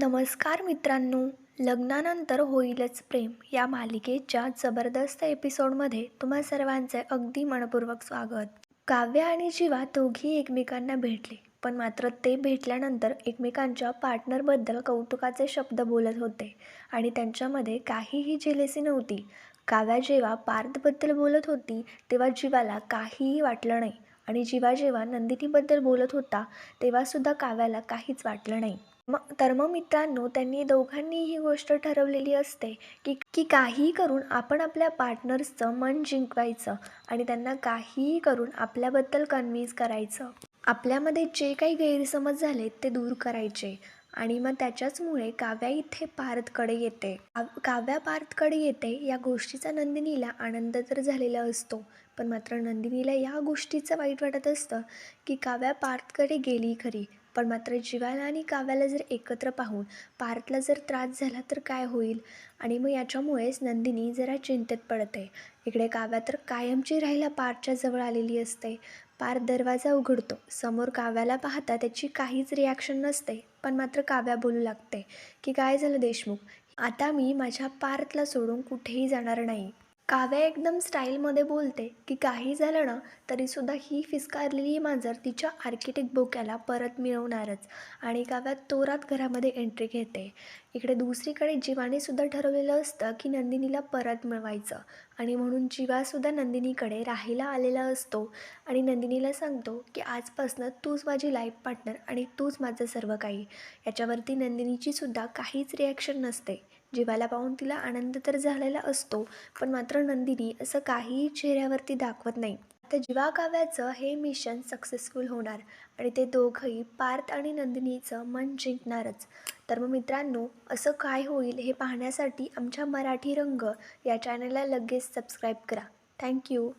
नमस्कार मित्रांनो, लग्नानंतर होईलच प्रेम या मालिकेच्या जबरदस्त एपिसोडमध्ये तुम्हा सर्वांचे अगदी मनपूर्वक स्वागत. काव्य आणि जीवा दोघी एकमेकांना भेटले, पण मात्र ते भेटल्यानंतर एकमेकांच्या पार्टनरबद्दल कौतुकाचे शब्द बोलत होते आणि त्यांच्यामध्ये काहीही जेलसी नव्हती. काव्या जेव्हा पार्थबद्दल बोलत होती तेव्हा जीवाला काहीही वाटलं नाही आणि जीवा जेव्हा नंदिनीबद्दल बोलत होता तेव्हासुद्धा काव्याला काहीच वाटलं नाही. मग मित्रांनो, त्यांनी दोघांनी ही गोष्ट ठरवलेली असते की की काहीही करून आपण आपल्या पार्टनर्सचं मन जिंकवायचं आणि त्यांना काहीही करून आपल्याबद्दल कन्व्हिन्स करायचं. आपल्यामध्ये जे काही गैरसमज झाले ते दूर करायचे. आणि मग त्याच्याचमुळे काव्या इथे पार्थकडे येते. काव्या पार्थकडे येते या गोष्टीचा नंदिनीला आनंद तर झालेला असतो, पण मात्र नंदिनीला या गोष्टीचं वाईट वाटत असतं की काव्या पार्थकडे गेली खरी, पण मात्र जीवाला आणि काव्याला जर एकत्र पाहून पार्थला जर त्रास झाला तर काय होईल. आणि मग याच्यामुळेच नंदिनी जरा चिंतेत पडते. इकडे काव्या तर कायमची राहायला पार्थच्या जवळ आलेली असते. पार्थ दरवाजा उघडतो. समोर काव्याला पाहता त्याची काहीच रिॲक्शन नसते, पण मात्र काव्या बोलू लागते की काय झालं देशमुख, आता मी माझ्या पार्थला सोडून कुठेही जाणार नाही. काव्या एकदम स्टाईलमध्ये बोलते की काही झालं ना तरीसुद्धा ही फिस्कारलेली मांजर तिच्या आर्किटेक्ट बोक्याला परत मिळवणारच. आणि काव्या तोरात घरामध्ये एंट्री घेते. इकडे दुसरीकडे जीवानेसुद्धा ठरवलेलं असतं की नंदिनीला परत मिळवायचं आणि म्हणून जीवासुद्धा नंदिनीकडे राहायला आलेला असतो आणि नंदिनीला सांगतो की आजपासनं तूच माझी लाईफ पार्टनर आणि तूच माझं सर्व काही. याच्यावरती नंदिनीचीसुद्धा काहीच रिॲक्शन नसते. जीवाला पाहून तिला आनंद तर झालेला असतो, पण मात्र नंदिनी असं काहीही चेहऱ्यावरती दाखवत नाही. आता जीवा काव्याचं हे मिशन सक्सेसफुल होणार आणि ते दोघंही पार्थ आणि नंदिनीचं मन जिंकणारच. तर मग मित्रांनो, असं काय होईल हे पाहण्यासाठी आमच्या मराठी रंग या चॅनलला लगेच सबस्क्राईब करा. थँक्यू.